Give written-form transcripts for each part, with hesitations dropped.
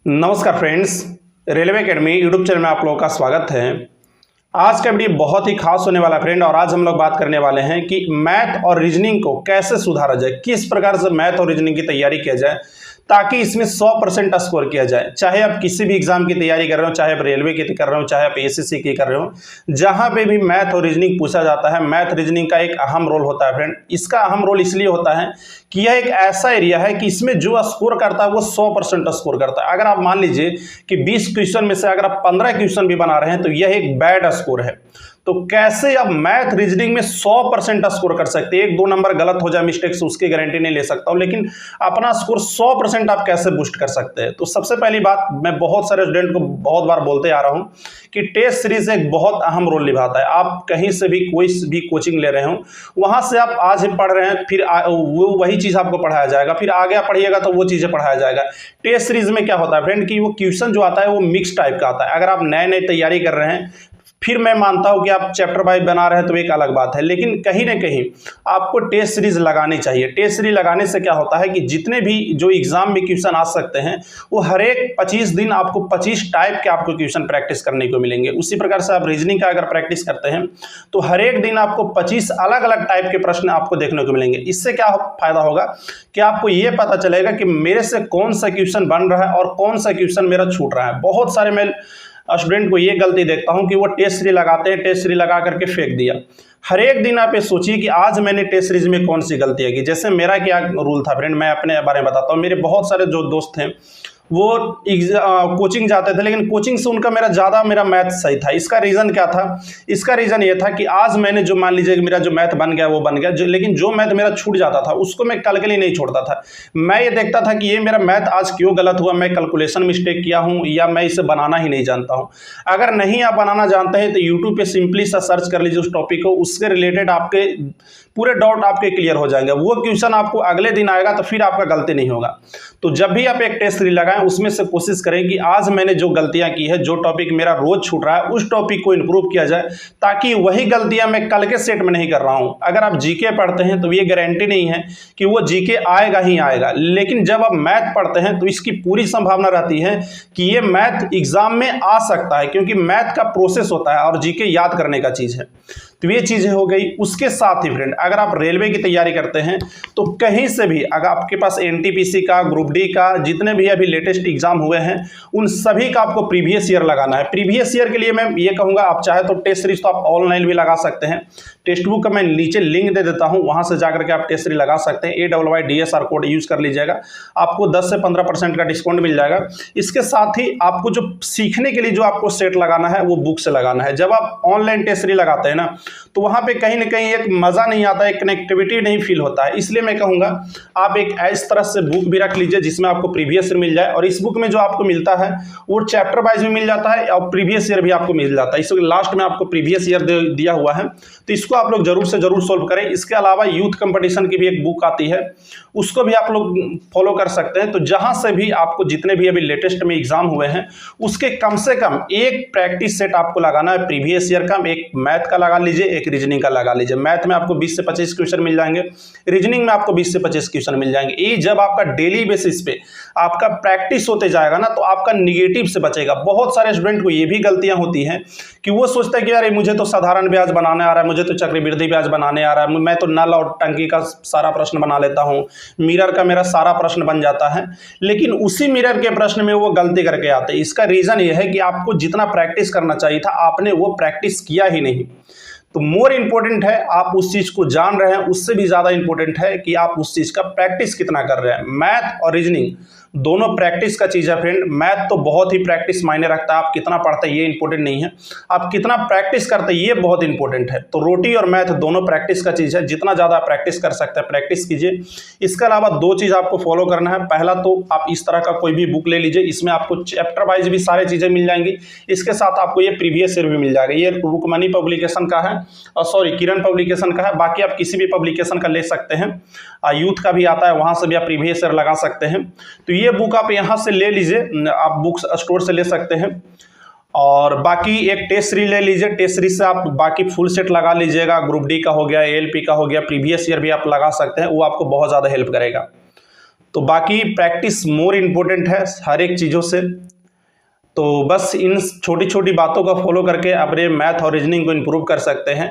नमस्कार friends, railway academy YouTube channel में आप लोगों का स्वागत है। आज का वीडियो बहुत ही खास होने वाला है फ्रेंड। और आज हम लोग बात करने वाले हैं कि मैथ और रीजनिंग को कैसे सुधारा जाए, किस प्रकार से मैथ और रीजनिंग की तैयारी किया जाए ताकि इसमें 100% स्कोर किया जाए। चाहे आप किसी भी एग्जाम की तैयारी कर रहे हो, चाहे आप रेलवे की कर रहे हो, चाहे आप एसएससी की कर रहे हो, जहां पे भी मैथ और रीजनिंग पूछा जाता है, मैथ रीजनिंग का एक अहम रोल होता है फ्रेंड। इसका अहम रोल इसलिए होता है कि यह एक ऐसा एरिया है कि इसमें जो स्कोर करता है वो 100% स्कोर करता है। अगर आप मान लीजिए कि 20 क्वेश्चन में से अगर आप 15 क्वेश्चन भी बना रहे हैं तो यह एक बैड स्कोर है। तो कैसे आप मैथ रीजनिंग में 100% स्कोर कर सकते हैं। 1-2 नंबर गलत हो जाए मिस्टेक से उसकी गारंटी नहीं ले सकता हूं, लेकिन अपना स्कोर 100% आप कैसे बूस्ट कर सकते हैं। तो सबसे पहली बात, मैं बहुत सारे स्टूडेंट को बहुत बार बोलते आ रहा हूं कि टेस्ट सीरीज एक बहुत अहम रोल निभाता है। आप कहीं से भी कोई भी कोचिंग ले रहे हो, वहां से आप आज ही पढ़ रहे हैं, फिर वो वही चीज आपको पढ़ाया जाएगा, फिर आगे आप पढ़िएगा तो वो चीजें पढ़ाया जाएगा। टेस्ट सीरीज में क्या होता है फ्रेंड कि वो क्वेश्चन जो आता है वो मिक्स टाइप का आता है। अगर आप नए नए तैयारी कर रहे हैं, फिर मैं मानता हूं कि आप चैप्टर वाइज बना रहे हैं तो एक अलग बात है, लेकिन कहीं ना कहीं आपको टेस्ट सीरीज लगानी चाहिए। टेस्ट सीरीज लगाने से क्या होता है कि जितने भी जो एग्जाम में क्वेश्चन आ सकते हैं वो हर एक 25 दिन आपको 25 टाइप के आपको क्वेश्चन प्रैक्टिस करने को मिलेंगे। उसी प्रकार से आप रीजनिंग का अगर प्रैक्टिस करते हैं तो हर एक दिन आपको 25 अलग अलग टाइप के प्रश्न आपको देखने को मिलेंगे। इससे क्या फायदा होगा कि आपको ये पता चलेगा कि मेरे से कौन सा क्वेश्चन बन रहा है और कौन सा क्वेश्चन मेरा छूट रहा है। बहुत सारे मैं स्टूडेंट को ये गलती देखता हूं कि वो टेस्ट सीरीज लगाते हैं, टेस्ट सीरीज लगा करके फेंक दिया। हर एक दिन आप ये सोचिए कि आज मैंने टेस्ट सीरीज में कौन सी गलती की। जैसे मेरा क्या रूल था फ्रेंड, मैं अपने बारे में बताता हूँ। मेरे बहुत सारे जो दोस्त हैं वो कोचिंग जाते थे, लेकिन कोचिंग से उनका मेरा मैथ सही था। इसका रीज़न क्या था? इसका रीज़न ये था कि आज मैंने जो मान लीजिए कि मेरा जो मैथ बन गया वो बन गया, लेकिन जो मैथ मेरा छूट जाता था उसको मैं कल के लिए नहीं छोड़ता था। मैं ये देखता था कि ये मेरा मैथ आज क्यों गलत हुआ, मैं कैलकुलेशन मिस्टेक किया हूँ या मैं इसे बनाना ही नहीं जानता हूँ। अगर नहीं आप बनाना जानते हैं तो यूट्यूब पर सिंपली सा सर्च कर लीजिए उस टॉपिक को, उसके रिलेटेड आपके पूरे डाउट आपके क्लियर हो जाएंगे। वो क्वेश्चन आपको अगले दिन आएगा तो फिर आपका गलती नहीं होगा। तो जब भी आप एक टेस्ट सीरीज लगाएं उसमें से कोशिश करें कि आज मैंने जो गलतियां की है, जो टॉपिक मेरा रोज छूट रहा है, उस टॉपिक को इंप्रूव किया जाए ताकि वही गलतियां मैं कल के सेट में नहीं कर रहा हूं। अगर आप जीके पढ़ते हैं तो ये गारंटी नहीं है कि वो जीके आएगा ही आएगा, लेकिन जब आप मैथ पढ़ते हैं तो इसकी पूरी संभावना रहती है कि ये मैथ एग्जाम में आ सकता है, क्योंकि मैथ का प्रोसेस होता है और जीके याद करने का चीज है। तो ये चीजें हो गई। उसके साथ ही फ्रेंड, अगर आप रेलवे की तैयारी करते हैं तो कहीं से भी अगर आपके पास एनटीपीसी का, ग्रुप डी का, जितने भी अभी लेटेस्ट एग्जाम हुए हैं उन सभी का आपको प्रीवियस ईयर लगाना है। प्रीवियस ईयर के लिए मैं ये कहूंगा, आप चाहे तो टेस्ट सीरीज तो आप ऑनलाइन भी लगा सकते हैं। टेक्स्ट बुक का मैं नीचे लिंक दे देता हूं, वहां से जाकर के आप टेस्ट सीरीज लगा सकते हैं। AYYDSR कोड यूज कर लीजिएगा, आपको 10 से 15% का डिस्काउंट मिल जाएगा। इसके साथ ही आपको जो सीखने के लिए जो आपको सेट लगाना है वो बुक से लगाना है। जब आप ऑनलाइन टेस्ट सीरीज लगाते हैं ना तो वहां पे कहीं ना कहीं एक मजा नहीं आता, एक कनेक्टिविटी नहीं फील होता है। इसलिए मैं कहूंगा आप एक इस तरह से बुक भी रख लीजिए जिसमें आपको प्रीवियस ईयर मिल जाए, और इस बुक में जो आपको मिलता है वो चैप्टर वाइज भी मिल जाता है और प्रीवियस ईयर भी आपको मिल जाता है। इसके लास्ट में आपको प्रीवियस ईयर दिया हुआ है, तो इसको आप लोग जरूर से जरूर सोल्व करें। इसके अलावा यूथ कंपटीशन की भी एक बुक आती है, उसको भी आप लोग फॉलो कर सकते हैं। तो जहां से भी आपको जितने भी अभी लेटेस्ट में एग्जाम हुए हैं उसके कम से कम एक प्रैक्टिस सेट आपको लगाना है प्रीवियस ईयर का। एक मैथ का लगा लीजिए, एक रीजनिंग का लगा लीजिए। मैथ में आपको 20 से 25 क्वेश्चन मिल जाएंगे, रीजनिंग में आपको 20 से 25 क्वेश्चन मिल जाएंगे। ये जब आपका डेली बेसिस पे आपका प्रैक्टिस होते जाएगा ना तो आपका निगेटिव से बचेगा। बहुत सारे स्टूडेंट को ये भी गलतियां होती हैं कि वो सोचता है कि यार मुझे तो साधारण ब्याज बनाने आ रहा है, मुझे तो चक्रवृद्धि ब्याज बनाने आ रहा है, मैं तो नल और टंकी का सारा प्रश्न बना लेता हूं, मिरर का मेरा सारा प्रश्न बन जाता है। लेकिन उसी मिरर के प्रश्न में वो गलती करके आते हैं। इसका रीजन ये है कि आपको जितना प्रैक्टिस करना चाहिए था आपने वो प्रैक्टिस किया ही नहीं। तो मोर इंपॉर्टेंट है आप उस चीज को जान रहे हैं, उससे भी ज्यादा इंपॉर्टेंट है कि आप उस चीज का प्रैक्टिस कितना कर रहे हैं। मैथ और रीजनिंग दोनों प्रैक्टिस का चीज है फ्रेंड। मैथ तो बहुत ही प्रैक्टिस मायने रखता है, आप कितना पढ़ते हैं ये इंपॉर्टेंट नहीं है, आप कितना प्रैक्टिस करते हैं ये बहुत इंपॉर्टेंट है। तो रोटी और मैथ दोनों प्रैक्टिस का चीज है, जितना ज्यादा प्रैक्टिस कर सकते हैं प्रैक्टिस कीजिए। इसके अलावा 2 चीज आपको फॉलो करना है। पहला तो आप इस तरह का कोई भी बुक ले लीजिए, इसमें आपको चैप्टर वाइज भी सारी चीजें मिल जाएंगी। इसके साथ आपको ये प्रीवियस ईयर भी मिल जाएगा। ये रुकमनी पब्लिकेशन का है, किरण पब्लिकेशन का है। बाकी आप किसी भी पब्लिकेशन का ले सकते हैं, यूथ का भी आता है, वहां से भी आप प्रीवियस ईयर लगा सकते हैं। तो ये बुक आप यहां से ले लीजिए, आप बुक स्टोर से ले सकते हैं। और बाकी एक टेस्ट सीरीज ले लीजिए, टेस्ट सीरीज से आप बाकी फुल सेट लगा लीजिएगा। ग्रुप डी का हो गया, ALP का हो गया, प्रीवियस ईयर भी आप लगा सकते हैं, वो आपको बहुत ज़्यादा हेल्प करेगा। तो बाकी प्रैक्टिस मोर इम्पोर्टेंट है हर एक चीज़ों से। तो बस इन छोटी छोटी बातों का फॉलो करके अपने मैथ और रीजनिंग को इम्प्रूव कर सकते हैं।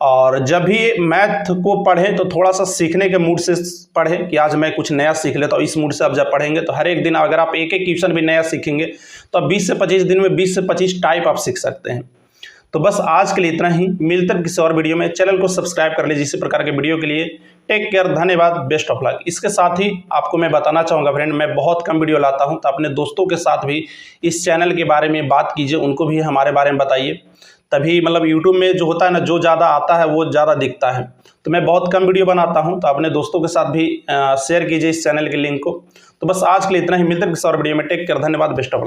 और जब भी मैथ को पढ़ें तो थोड़ा सा सीखने के मूड से पढ़ें कि आज मैं कुछ नया सीख लेता हूँ। इस मूड से आप जब पढ़ेंगे तो हर एक दिन अगर आप एक एक क्वेश्चन भी नया सीखेंगे तो आप 20 से 25 दिन में 20 से 25 टाइप आप सीख सकते हैं। तो बस आज के लिए इतना ही, मिलते हैं किसी और वीडियो में। चैनल को सब्सक्राइब कर लीजिए इसी प्रकार के वीडियो के लिए। टेक केयर, धन्यवाद, बेस्ट ऑफ लक। इसके साथ ही आपको मैं बताना चाहूँगा फ्रेंड, मैं बहुत कम वीडियो लाता हूँ, तो अपने दोस्तों के साथ भी इस चैनल के बारे में बात कीजिए, उनको भी हमारे बारे में बताइए। तभी मतलब यूट्यूब में जो होता है ना, जो ज़्यादा आता है वो ज़्यादा दिखता है। तो मैं बहुत कम वीडियो बनाता हूँ, तो अपने दोस्तों के साथ भी शेयर कीजिए इस चैनल के लिंक को। तो बस आज के लिए इतना ही, मिलते हैं किसी और वीडियो में। टेक केयर, धन्यवाद, बेस्ट ऑफ लक।